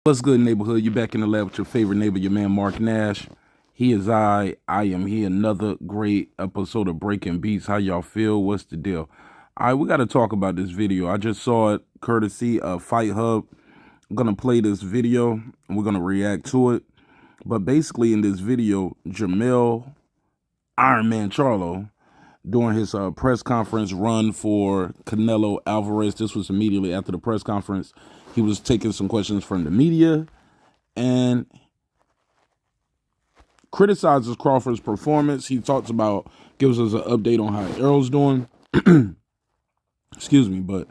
What's good, neighborhood? You back in the lab with your favorite neighbor, your man Mark Nash. He is I am he. Another great episode of Breaking Beats. How y'all feel? What's the deal? All right, we got to talk about this video. I just saw it courtesy of Fight Hub. I'm gonna play this video and we're gonna react to it. But basically, in this video, Jamel Iron Man Charlo during his press conference run for Canelo Alvarez. This was immediately after the press conference. He was taking some questions from the media and criticizes Crawford's performance. He talks about, gives us an update on how Errol's doing. Excuse me, but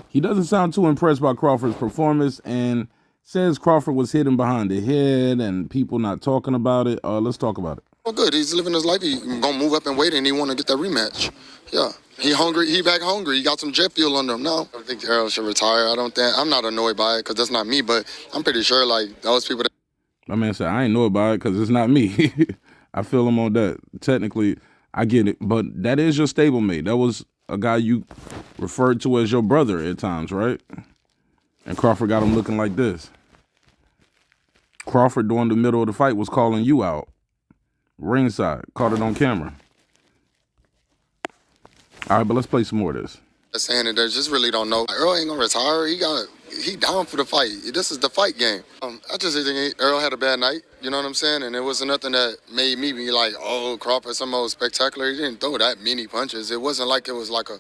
he doesn't sound too impressed by Crawford's performance and says Crawford was hit him behind the head and people not talking about it. Let's talk about it. Well, good. He's living his life. He's gonna move up and wait, and he want to get that rematch. Yeah, he hungry. He back hungry. He got some jet fuel under him now. I don't think Errol should retire. I don't think. I'm not annoyed by it because that's not me. But I'm pretty sure like those people. My man said, I ain't know about it because it's not me. I feel him on that. Technically, I get it. But that is your stablemate. That was a guy you referred to as your brother at times, right? And Crawford got him looking like this. Crawford, during the middle of the fight, was calling you out. Ringside. Caught it on camera. All right, but let's play some more of this. Saying that they just really don't know. Errol ain't gonna retire. He down for the fight. This is the fight game. I just think Errol had a bad night. You know what I'm saying? And it wasn't nothing that made me be like, oh, Crawford, some old spectacular. He didn't throw that many punches. It wasn't like it was like a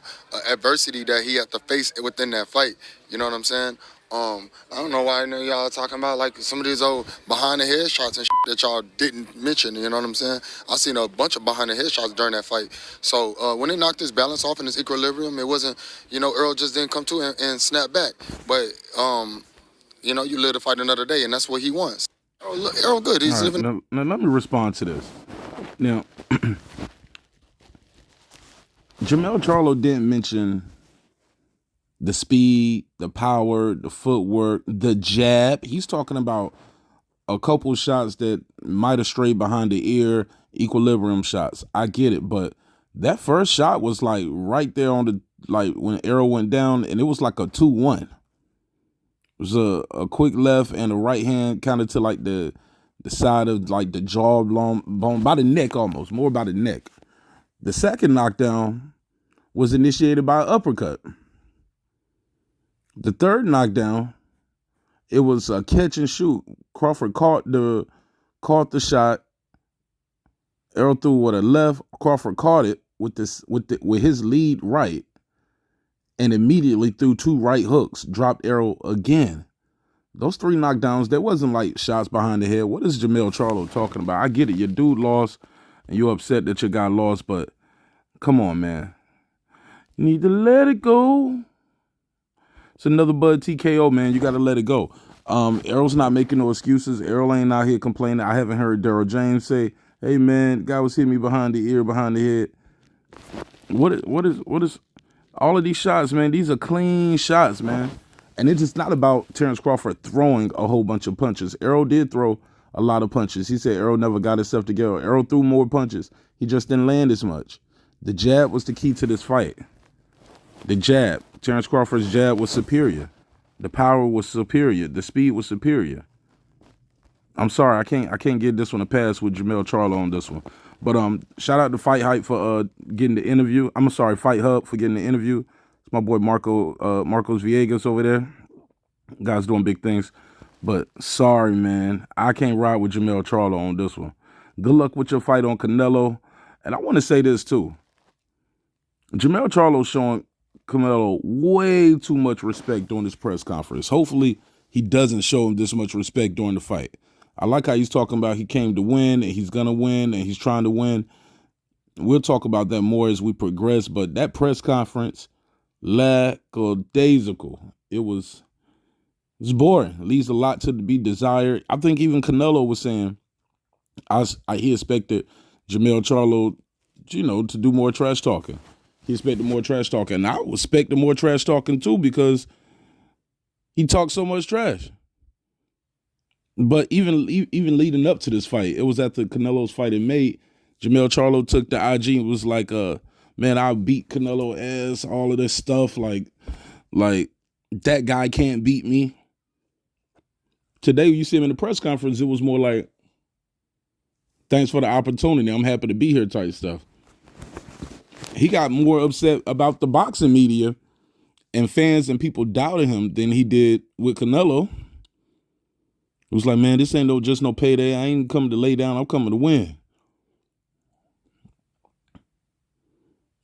adversity that he had to face within that fight. You know what I'm saying? I don't know why I know y'all talking about like some of these old behind the head shots and that y'all didn't mention. You know what I'm saying? I seen a bunch of behind the head shots during that fight. So when it knocked his balance off in his equilibrium, it wasn't, Earl just didn't come to and snap back. But you live to fight another day, and that's what he wants. Errol good. He's All right, living. now let me respond to this. Now, Jamel Charlo didn't mention the speed, the power, the footwork, the jab. He's talking about a couple shots that might have strayed behind the ear, equilibrium shots. I get it, but that first shot was like right there on the, like when Errol went down, and it was like a 2-1. It was a quick left and a right hand kind of to like the side of like the jaw bone, by the neck almost, more by the neck. The second knockdown was initiated by an uppercut. The third knockdown, it was a catch and shoot. Crawford caught the shot. Errol threw with a left. Crawford caught it with his lead right, and immediately threw 2 right hooks. Dropped Errol again. Those 3 knockdowns, there wasn't like shots behind the head. What is Jamel Charlo talking about? I get it. Your dude lost, and you're upset that your guy lost, but come on, man. You need to let it go. It's another Bud TKO, man. You got to let it go. Errol's not making no excuses. Errol ain't out here complaining. I haven't heard Daryl James say, hey, man, the guy was hitting me behind the ear, behind the head. What is all of these shots, man? These are clean shots, man. And it's just not about Terence Crawford throwing a whole bunch of punches. Errol did throw a lot of punches. He said Errol never got himself together. Errol threw more punches. He just didn't land as much. The jab was the key to this fight. The jab. Terence Crawford's jab was superior. The power was superior. The speed was superior. I'm sorry, I can't get this one a pass with Jamel Charlo on this one. But shout out to Fight Hype for getting the interview. I'm sorry, Fight Hub for getting the interview. It's my boy Marcos Villegas over there. Guys doing big things. But sorry, man, I can't ride with Jamel Charlo on this one. Good luck with your fight on Canelo. And I want to say this too. Jamel Charlo showing Canelo way too much respect during this press conference. Hopefully, he doesn't show him this much respect during the fight. I like how he's talking about he came to win and he's going to win and he's trying to win. We'll talk about that more as we progress, but that press conference, lackadaisical. It was boring. It leaves a lot to be desired. I think even Canelo was saying he expected Jamel Charlo, to do more trash talking. He expected more trash talking. And I expected more trash talking too because he talked so much trash. But even leading up to this fight, it was after Canelo's fight in May. Jamel Charlo took the IG and was like, man, I beat Canelo ass, all of this stuff. Like that guy can't beat me. today you see him in the press conference, it was more like, thanks for the opportunity. I'm happy to be here type stuff. He got more upset about the boxing media and fans and people doubting him than he did with Canelo. It was like, man, this ain't just no payday. I ain't coming to lay down. I'm coming to win.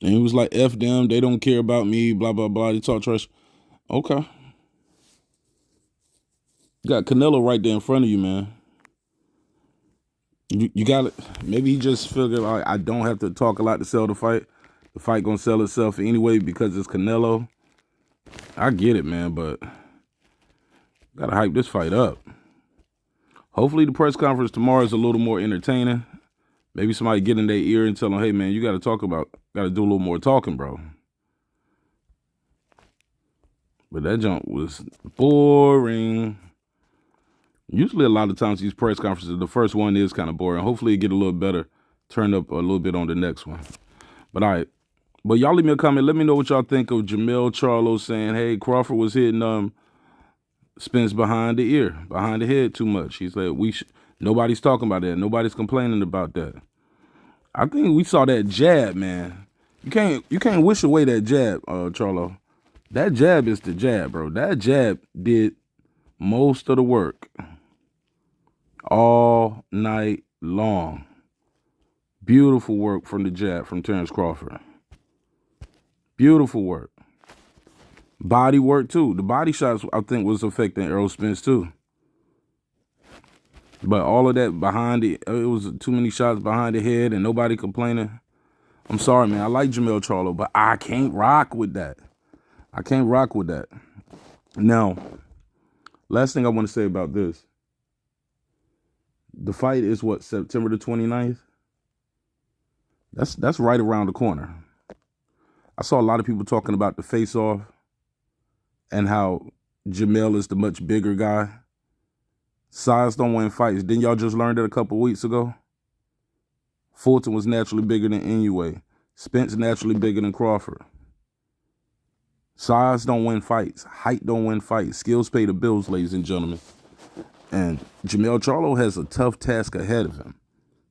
And it was like, F them. They don't care about me. Blah, blah, blah. They talk trash. Okay. You got Canelo right there in front of you, man. You got it. Maybe he just figured like, I don't have to talk a lot to sell the fight. The fight gonna sell itself anyway because it's Canelo. I get it, man, but gotta hype this fight up. Hopefully the press conference tomorrow is a little more entertaining. Maybe somebody get in their ear and tell them, hey, man, you gotta do a little more talking, bro. But that junk was boring. Usually a lot of times these press conferences, the first one is kind of boring. Hopefully it get a little better, turn up a little bit on the next one. But all right. But y'all leave me a comment. Let me know what y'all think of Jermell Charlo saying, hey, Crawford was hitting Spence behind the ear, behind the head too much. He's like, nobody's talking about that. Nobody's complaining about that. I think we saw that jab, man. You can't wish away that jab, Charlo. That jab is the jab, bro. That jab did most of the work all night long. Beautiful work from the jab from Terence Crawford. Beautiful work. Body work, too. The body shots, I think, was affecting Errol Spence, too. But all of that behind it was too many shots behind the head and nobody complaining. I'm sorry, man. I like Jermell Charlo, but I can't rock with that. I can't rock with that. Now, last thing I want to say about this. The fight is what, September the 29th? That's right around the corner. I saw a lot of people talking about the face-off and how Jermell is the much bigger guy. Size don't win fights. Didn't y'all just learn that a couple weeks ago? Fulton was naturally bigger than Inoue. Spence naturally bigger than Crawford. Size don't win fights. Height don't win fights. Skills pay the bills, ladies and gentlemen. And Jermell Charlo has a tough task ahead of him.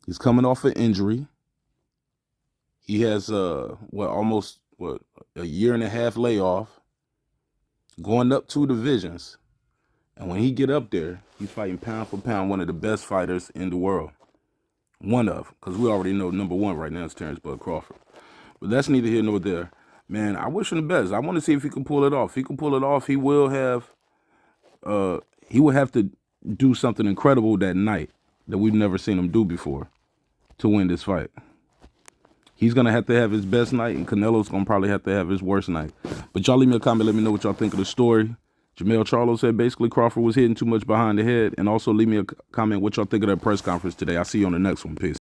He's coming off an injury. He has almost a year and a half layoff, going up 2 divisions. And when he get up there, he's fighting pound for pound one of the best fighters in the world. One of, because we already know number one right now is Terence Crawford. But that's neither here nor there. Man, I wish him the best. I want to see if he can pull it off. If he can pull it off, he will have to do something incredible that night that we've never seen him do before to win this fight. He's going to have his best night, and Canelo's going to probably have to have his worst night. But y'all leave me a comment. Let me know what y'all think of the story. Jermell Charlo said basically Crawford was hitting too much behind the head. And also leave me a comment what y'all think of that press conference today. I'll see you on the next one. Peace.